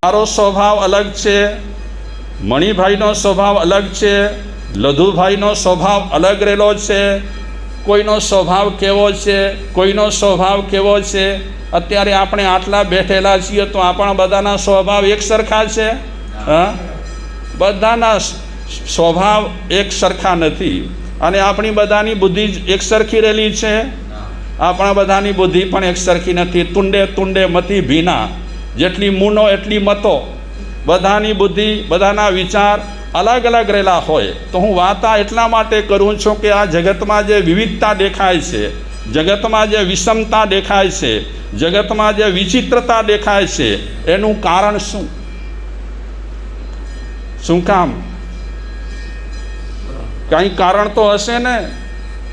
મારો સ્વભાવ અલગ છે, મણિભાઈનો સ્વભાવ અલગ છે, લધુભાઈનો સ્વભાવ અલગ રહેલો છે, કોઈનો સ્વભાવ કેવો છે, કોઈનો સ્વભાવ કેવો છે. અત્યારે આપણે આટલા બેઠેલા છીએ તો આપણા બધાના સ્વભાવ એક સરખા છે? હા, બધાના સ્વભાવ એક સરખા નથી. અને આપણી બધાની બુદ્ધિ એક સરખી રહેલી છે? આપણા બધાની બુદ્ધિ પણ એક સરખી નથી. તુંડે તુંડે મતી ભીના, જેટલી મૂનો એટલી મતો. બધાની બુદ્ધિ, બધાના વિચાર અલગ અલગ રહેલા હોય. તો હું વાત એટલા માટે કરું છું કે આ જગતમાં જે વિવિધતા દેખાય છે, જગતમાં જે વિષમતા દેખાય છે, જગતમાં જે વિચિત્રતા દેખાય છે, એનું કારણ શું? શું કામ? કંઈ કારણ તો હશે ને?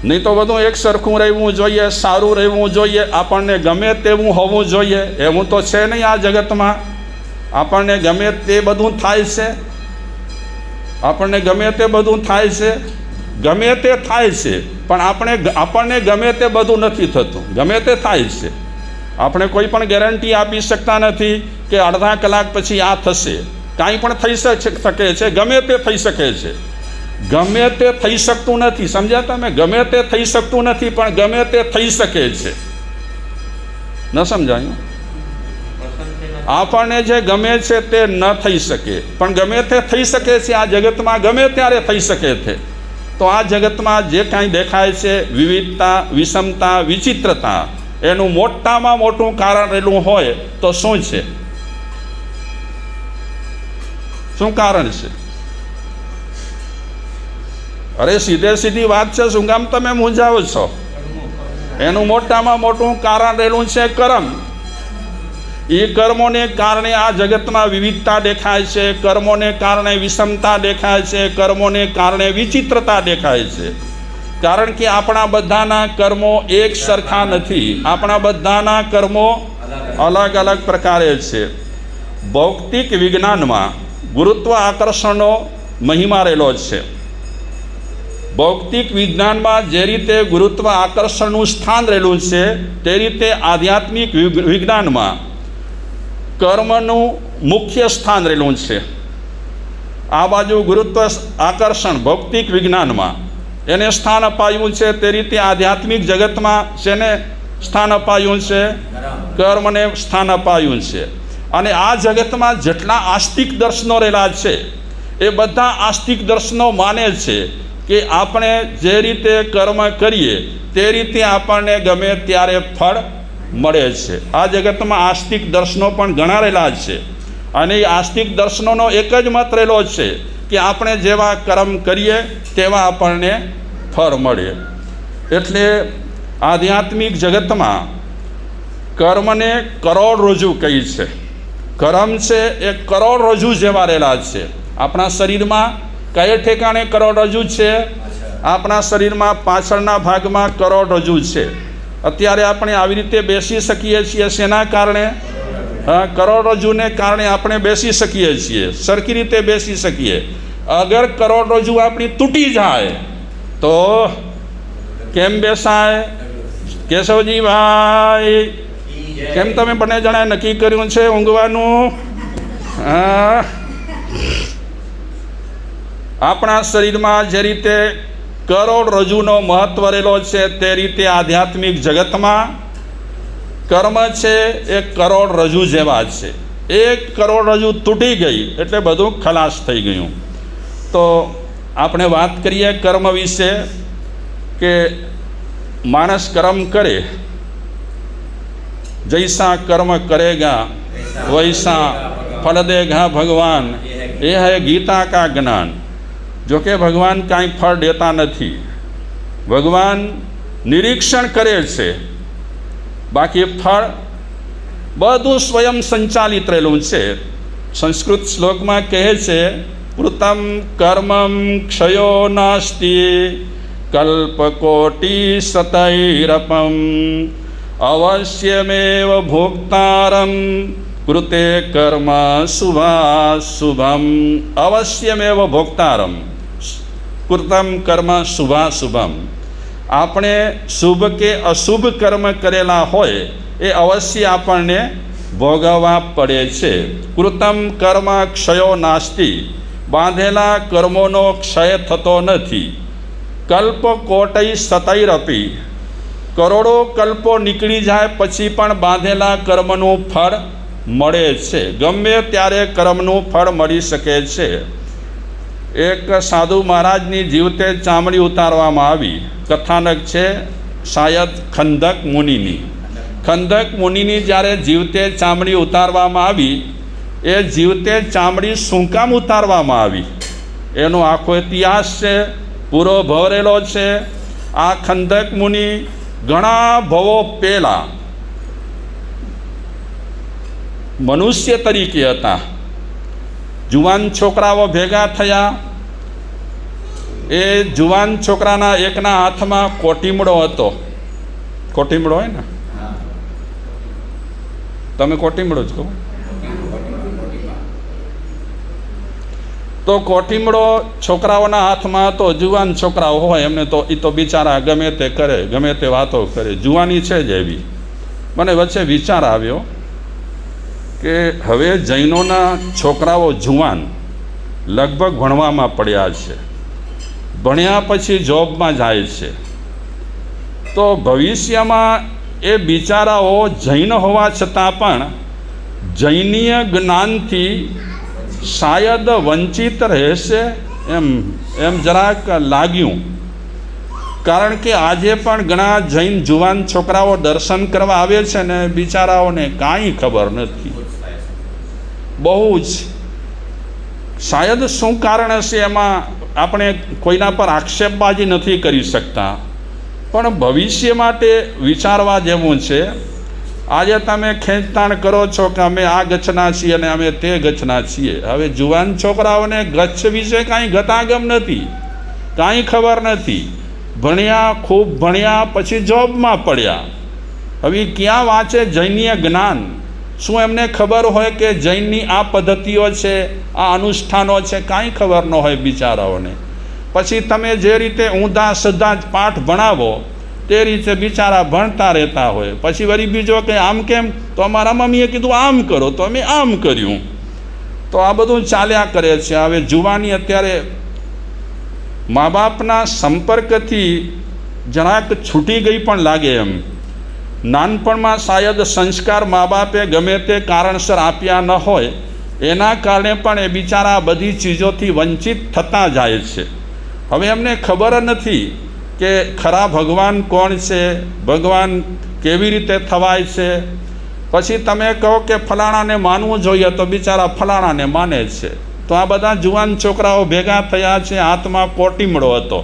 નહીં તો બધું એક સરખું રહેવું જોઈએ, સારું રહેવું જોઈએ, આપણને ગમે તેવું હોવું જોઈએ. એવું તો છે નહીં આ જગતમાં. આપણને ગમે તે બધું થાય છે, આપણને ગમે તે બધું થાય છે, ગમે તે થાય છે, પણ આપણને ગમે તે બધું નથી થતું. ગમે તે થાય છે. આપણે કોઈ પણ ગેરંટી આપી શકતા નથી કે અડધા કલાક પછી આ થશે. કાંઈ પણ થઈ શકે છે, ગમે તે થઈ શકે છે. ગમે તે થઈ શકતું નથી. સમજ્યા તમે? ગમે તે થઈ શકતું નથી, પણ ગમે તે થઈ શકે છે. ન સમજાયું? આપણને જે ગમે છે તે ન થઈ શકે, પણ ગમે તે થઈ શકે છે. આ જગતમાં ગમે ત્યારે થઈ શકે છે. તો આ જગતમાં જે કાંઈ દેખાય છે, વિવિધતા, વિષમતા, વિચિત્રતા, એનું મોટામાં મોટું કારણ રહેલું હોય તો શું છે? શું કારણ છે? અરે સીધે સીધી વાત છે. શું કામ તમે મૂંઝાવો છો? એનું મોટામાં મોટું કારણ રહેલું છે કર્મ. એ કર્મોને કારણે આ જગતમાં વિવિધતા દેખાય છે, કર્મોને કારણે વિષમતા દેખાય છે, કર્મોને કારણે વિચિત્રતા દેખાય છે. કારણ કે આપણા બધાના કર્મો એક સરખા નથી. આપણા બધાના કર્મો અલગ અલગ પ્રકારે છે. ભૌતિક વિજ્ઞાનમાં ગુરુત્વ આકર્ષણનો મહિમા રહેલો છે. ભૌતિક વિજ્ઞાનમાં જે રીતે ગુરુત્વ આકર્ષણનું સ્થાન રહેલું છે, તે રીતે આધ્યાત્મિક વિજ્ઞાનમાં કર્મનું મુખ્ય સ્થાન રહેલું છે. આ બાજુ ગુરુત્વ આકર્ષણ ભૌતિક વિજ્ઞાનમાં એને સ્થાન અપાયું છે, તે રીતે આધ્યાત્મિક જગતમાં શેને સ્થાન અપાયું છે? કર્મને સ્થાન અપાયું છે. અને આ જગતમાં જેટલા આસ્તિક દર્શનો રહેલા છે, એ બધા આસ્તિક દર્શનો માને છે કે આપણે જે રીતે કર્મ કરીએ તે રીતે આપણને ગમે ત્યારે ફળ મળે છે. આ જગતમાં આસ્તિક દર્શનો પણ ઘણા રહેલા છે. અને એ આસ્તિક દર્શનોનો એક જ મત રહેલો છે કે આપણે જેવા કર્મ કરીએ તેવા આપણને ફળ મળે. એટલે આધ્યાત્મિક જગતમાં કર્મને કરોડરજ્જુ કહી છે. કર્મ છે એ કરોડરજ્જુ જેવા રહેલા છે. આપણા શરીરમાં કયા ઠેકાણે કરોડરજ્જુ છે? આપણા શરીરમાં પાછળના ભાગમાં કરોડરજ્જુ છે. અત્યારે આપણે આવી રીતે બેસી શકીએ છીએ. શેના કારણે? કરોડરજ્જુને કારણે આપણે બેસી શકીએ છીએ, સરખી રીતે બેસી શકીએ. અગર કરોડરજ્જુ આપણી તૂટી જાય તો કેમ બેસાય? કેશવજીભાઈ, કેમ તમે બંને જણાએ નક્કી કર્યું છે ઊંઘવાનું? આપણા શરીરમાં જે રીતે કરોડરજ્જુનો મહત્વ રહેલો છે, તે રીતે આધ્યાત્મિક જગતમાં કર્મ છે એ કરોડરજ્જુ જેવા છે. એક કરોડરજ્જુ તૂટી ગઈ એટલે બધું ખલાસ થઈ ગયું. તો આપણે વાત કરીએ કર્મ વિશે કે માણસ કર્મ કરે, જૈસા કર્મ કરેગા વૈસા ફલ દેગા ભગવાન, એ હૈ ગીતા કા જ્ઞાન. જો કે ભગવાન કાંઈ ફળ દેતા નથી. ભગવાન નિરીક્ષણ કરે છે, બાકી ફળ બધું સ્વયં સંચાલિત રહેલું છે. સંસ્કૃત શ્લોકમાં કહે છે, કૃતમ કર્મમ ક્ષયો નાસ્તિ કલ્પકોટી શતૈરપમ અવશ્યમેવ ભોક્તારમ કૃતે કર્મ શુભાશુભમ. અવશ્યમેવ ભોક્તારમ કૃતમ કર્મ શુભાશુભમ. આપણે શુભ કે અશુભ કર્મ કરેલા હોય એ અવશ્ય આપણને ભોગવવા પડે છે. કૃતમ કર્મ ક્ષયો નાસ્તિ, બાંધેલા કર્મોનો ક્ષય થતો નથી. કલ્પ કોટૈ સતૈરપી, કરોડો કલ્પો નીકળી જાય પછી પણ બાંધેલા કર્મનું ફળ મળે છે. ગમે ત્યારે કર્મનું ફળ મળી શકે છે. એક સાધુ મહારાજની જીવતે ચામડી ઉતારવામાં આવી. કથાનક છે શાયદ ખંદક મુનિની. ખંદક મુનિની જ્યારે જીવતે ચામડી ઉતારવામાં આવી, એ જીવતે ચામડી શું કામ ઉતારવામાં આવી એનો આખો ઇતિહાસ છે, પૂરો ભરેલો છે. આ ખંદક મુનિ ઘણા ભવો પહેલાં મનુષ્ય તરીકે હતા. જુવાન છોકરાઓ ભેગા થયા. એ જુવાન છોકરાના એકના હાથમાં કોટીમડો હતો. કોટીમડો હોય ને, તમે કોટીમડો જ કહો. તો કોટીમડો છોકરાઓના હાથમાં હતો. જુવાન છોકરાઓ હોય એમને તો એ તો બિચારા ગમે તે કરે, ગમે તે વાતો કરે. જુવાની છે જ એવી. મને વચ્ચે વિચાર આવ્યો કે હવે જૈનોના છોકરાઓ જુવાન લગભગ ભણવામાં પડ્યા છે. ભણ્યા પછી જોબમાં જાય છે. તો ભવિષ્યમાં એ બિચારાઓ જૈન હોવા છતાં પણ જૈનીય જ્ઞાનથી શાયદ વંચિત રહેશે એમ જરાક લાગ્યું. કારણ કે આજે પણ ઘણા જૈન જુવાન છોકરાઓ દર્શન કરવા આવે છે ને બિચારાઓને કાંઈ ખબર નથી. બહુ જ શાયદ શું કારણ હશે એમાં આપણે કોઈના પર આક્ષેપબાજી નથી કરી શકતા, પણ ભવિષ્ય માટે વિચારવા જેવું છે. આજે તમે ખેંચતાણ કરો છો કે અમે આ ગચ્છના છીએ અને અમે તે ગચ્છના છીએ. હવે જુવાન છોકરાઓને ગચ્છ વિશે કાંઈ ગતાગમ નથી, કાંઈ ખબર નથી. ભણ્યા, ખૂબ ભણ્યા, પછી જોબમાં પડ્યા. હવે ક્યાં વાંચે જૈનીય જ્ઞાન? શું એમને ખબર હોય કે જૈનની આ પદ્ધતિઓ છે, આ અનુષ્ઠાનો છે? કાંઈ ખબર ન હોય બિચારાઓને. પછી તમે જે રીતે ઊંધા સીધા જ પાઠ ભણાવો તે રીતે બિચારા ભણતા રહેતા હોય. પછી વળી બીજો કે આમ કેમ? તો અમારા મમ્મીએ કીધું આમ કરો તો અમે આમ કર્યું. તો આ બધું ચાલ્યા કરે છે. હવે જુવાની અત્યારે મા બાપના સંપર્કથી જરાક છૂટી ગઈ પણ લાગે એમ. નાનપણમાં શાયદ સંસ્કાર મા બાપે ગમે તે કારણસર આપ્યા ન હોય, એના કારણે પણ એ બિચારા બધી ચીજોથી વંચિત થતા જાય છે. હવે એમને ખબર નથી કે ખરા ભગવાન કોણ છે, ભગવાન કેવી રીતે થવાય છે. પછી તમે કહો કે ફલાણાને માનવું જોઈએ તો બિચારા ફલાણાને માને છે. તો આ બધા જુવાન છોકરાઓ ભેગા થયા છે. હાથમાં કોટીમડો હતો.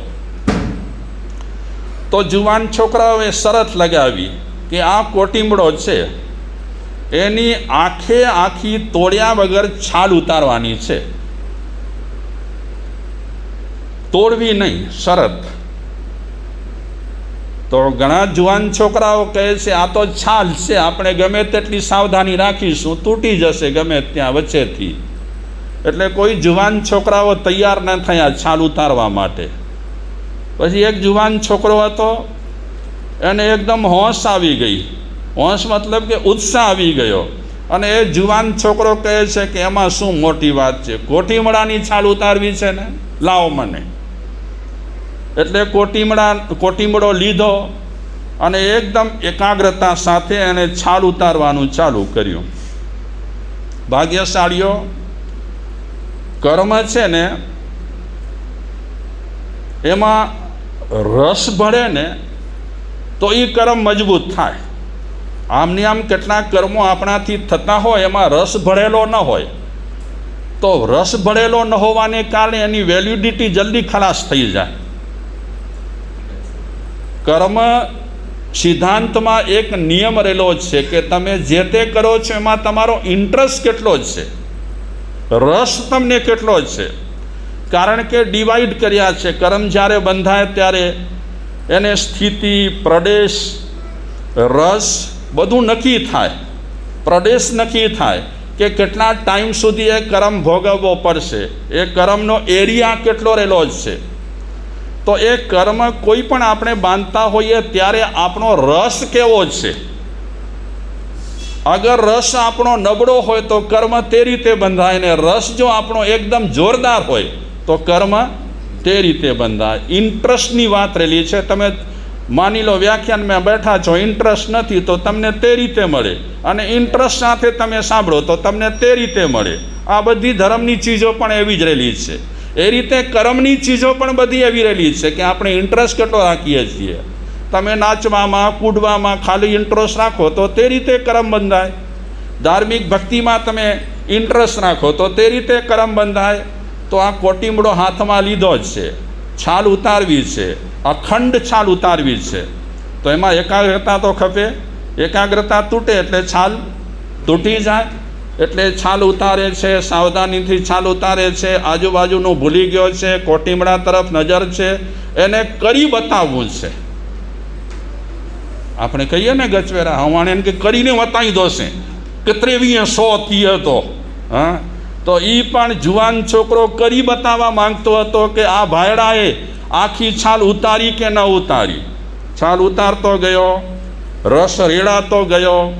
તો જુવાન છોકરાઓએ શરત લગાવી કે આ કોટીમડો છે એની આખે આખી તોડ્યા વગર છાલ ઉતારવાની છે, તોડવી નહીં, શરત. તો ઘણા જુવાન છોકરાઓ કહે છે આ તો છાલ છે, આપણે ગમે તેટલી સાવધાની રાખીશું, તૂટી જશે ગમે ત્યાં વચ્ચેથી. એટલે કોઈ જુવાન છોકરાઓ તૈયાર ન થયા છાલ ઉતારવા માટે. પછી એક જુવાન છોકરો હતો, એને એકદમ હોશ આવી ગઈ. હોશ મતલબ કે ઉત્સાહ આવી ગયો. અને એ જુવાન છોકરો કહે છે કે એમાં શું મોટી વાત છે, કોટીમડાની છાલ ઉતારવી છે ને, લાવો મને. એટલે કોટીમડો લીધો અને એકદમ એકાગ્રતા સાથે એને છાલ ઉતારવાનું ચાલુ કર્યું. ભાગ્યશાળીઓ, કર્મ છે ને એમાં રસ ભળે ને તો એ કર્મ મજબૂત થાય. આમની આમ કેટલાક કર્મો આપણાથી થતા હોય એમાં રસ ભળેલો ન હોય, તો રસ ભળેલો ન હોવાને કારણે એની વેલિડિટી જલ્દી ખલાસ થઈ જાય. કર્મ સિદ્ધાંતમાં એક નિયમ રહેલો છે કે તમે જે તે કરો છો એમાં તમારો ઇન્ટરેસ્ટ કેટલો છે, રસ તમને કેટલો છે. કારણ કે ડિવાઈડ કર્યા છે. કર્મ જ્યારે બંધાય ત્યારે એને સ્થિતિ, પ્રદેશ, રસ બધું નક્કી થાય. પ્રદેશ નક્કી થાય કે કેટલા ટાઈમ સુધી એ કર્મ ભોગવવો પડશે, એ કર્મનો એરિયા કેટલો રહેલો છે. તો એ કર્મ કોઈ પણ આપણે બાંધતા હોઈએ ત્યારે આપણો રસ કેવો છે, અગર રસ આપણો નબળો હોય તો કર્મ તે રીતે બંધાય, ને રસ જો આપણો એકદમ જોરદાર હોય તો કર્મ તે રીતે બંધાય. ઇન્ટરેસ્ટની વાત રહેલી છે. તમે માની લો વ્યાખ્યાનમાં બેઠા છો, ઇન્ટરેસ્ટ નથી તો તમને તે રીતે મળે, અને ઇન્ટરેસ્ટ સાથે તમે સાંભળો તો તમને તે રીતે મળે. આ બધી ધર્મની ચીજો પણ એવી જ રહેલી છે. એ રીતે કર્મની ચીજો પણ બધી એવી રહેલી છે કે આપણે ઇન્ટરેસ્ટ કેટલો રાખીએ છીએ. તમે નાચવામાં કૂદવામાં ખાલી ઇન્ટરેસ્ટ રાખો તો તે રીતે કર્મ બંધાય. ધાર્મિક ભક્તિમાં તમે ઇન્ટરેસ્ટ રાખો તો તે રીતે કર્મ બંધાય. તો આ કોટીમડો હાથમાં લીધો જ છે, છાલ ઉતારવી છે, અખંડ છાલ ઉતારવી છે. તો એમાં એકાગ્રતા તો ખપે. એકાગ્રતા તૂટે એટલે છાલ તૂટી જાય. એટલે છાલ ઉતારે છે, સાવધાનીથી છાલ ઉતારે છે, આજુબાજુનું ભૂલી ગયો છે, કોટીમડા તરફ નજર છે, એને કરી બતાવવું છે. આપણે કહીએ ને ગચવેરા હવાણે એને કે કરીને બતાવી દોશે કે 2300 થઈએ તો હા. તો એ પણ જુવાન છોકરો કરી બતાવવા માંગતો હતો કે આ ભાયડાએ આખી છાલ ઉતારી કે ન ઉતારી. છાલ ઉતારતો ગયો, રસ રેડાતો ગયો,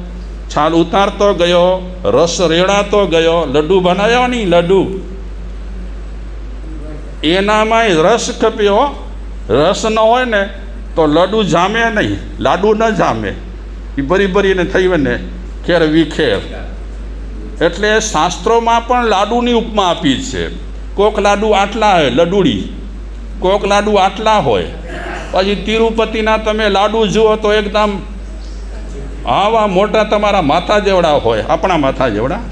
છાલ ઉતારતો ગયો, રસ રેડાતો ગયો. લડ્ડુ બનાવ્યો નહીં, લડ્ડુ એનામાંય રસ ખપ્યો. રસ ન હોય ને તો લડ્ડુ જામે નહીં, લાડુ ન જામે. એ ભરી ભરીને થઈ ને ખેર વિખેર. એટલે શાસ્ત્રોમાં પણ લાડુની ઉપમા આપી છે. કોક લાડુ આટલા હોય લડુડી, કોક લાડુ આટલા હોય. પછી તિરુપતિના તમે લાડુ જુઓ તો એકદમ આવા મોટા તમારા માથા જેવડા હોય, આપણા માથા જેવડા.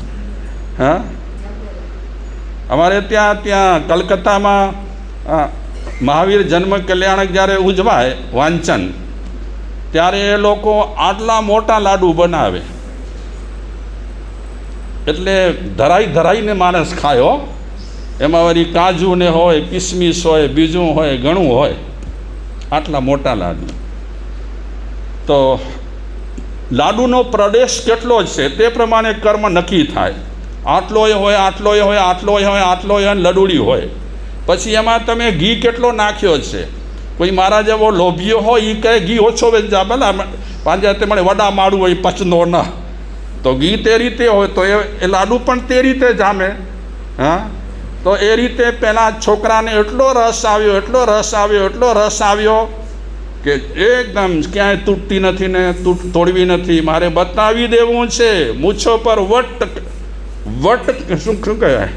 હા, અમારે ત્યાં કલકત્તામાં મહાવીર જન્મ કલ્યાણક જ્યારે ઉજવાય વાંચન, ત્યારે એ લોકો આટલા મોટા લાડુ બનાવે. એટલે ધરાઈને માણસ ખાયો. એમાં વળી કાજુ ને હોય, કિસમિસ હોય, બીજું હોય, ઘણું હોય. આટલા મોટા લાડુ. તો લાડુનો પ્રદેશ કેટલો છે તે પ્રમાણે કર્મ નક્કી થાય. આટલોય હોય, આટલોય હોય, આટલોય હોય, આટલોય હોય, લડુડી હોય. પછી એમાં તમે ઘી કેટલો નાખ્યો છે. કોઈ મારા જેવો લોભીઓ હોય એ કહે ઘી ઓછો વેચા, ભલા પાંજા તે મને વડા માળું હોય પચનો ના. તો ઘી તે રીતે હોય તો એ લાડુ પણ તે રીતે જામે. હા, તો એ રીતે પેલા છોકરાને એટલો રસ આવ્યો, એટલો રસ આવ્યો, એટલો રસ આવ્યો કે એકદમ ક્યાંય તૂટતી નથી ને તોડવી નથી, મારે બતાવી દેવું છે. મૂછો પર વટ શું કહેવાય,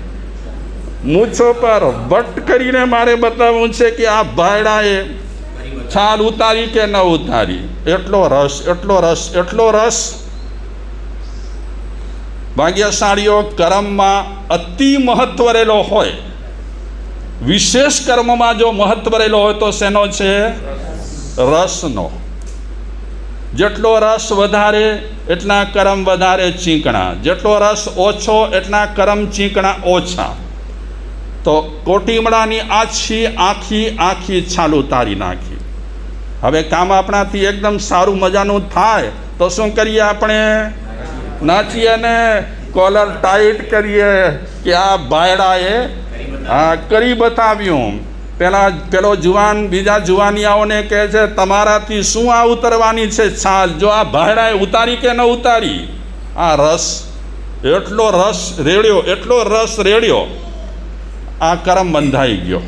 મૂછો પર વટ કરીને મારે બતાવવું છે કે આ ભાયડાએ છાલ ઉતારી કે ન ઉતારી. એટલો રસ, એટલો રસ, એટલો રસ. ભાગ્યશાળીઓ કર્મમાં અતિ મહત્વ રહેલો હોય. વિશેષ કર્મમાં જો મહત્વ રહેલો હોય તો શેનો છે? રસનો. જેટલો રસ વધારે એટલા કર્મ વધારે ચીકણા, જેટલો રસ ઓછો એટલા કર્મ ચીકણા ઓછા. તો કોટીમડાની આખી છાલ ઉતારી નાખી. હવે કામ આપણાથી એકદમ સારું મજાનું થાય તો શું કરીએ આપણે? નાચીએ ને કોલર ટાઈટ કરીએ કે આ ભાયડાએ કરી બતાવ્યું. પેલો જુવાન બીજા જુવાનિયાઓને કહે છે તમારાથી શું આ ઉતરવાની છે છાલ, જો આ ભાયડાએ ઉતારી કે ન ઉતારી. આ રસ, એટલો રસ રેડ્યો, એટલો રસ રેડ્યો, આ કર્મ બંધાઈ ગયો.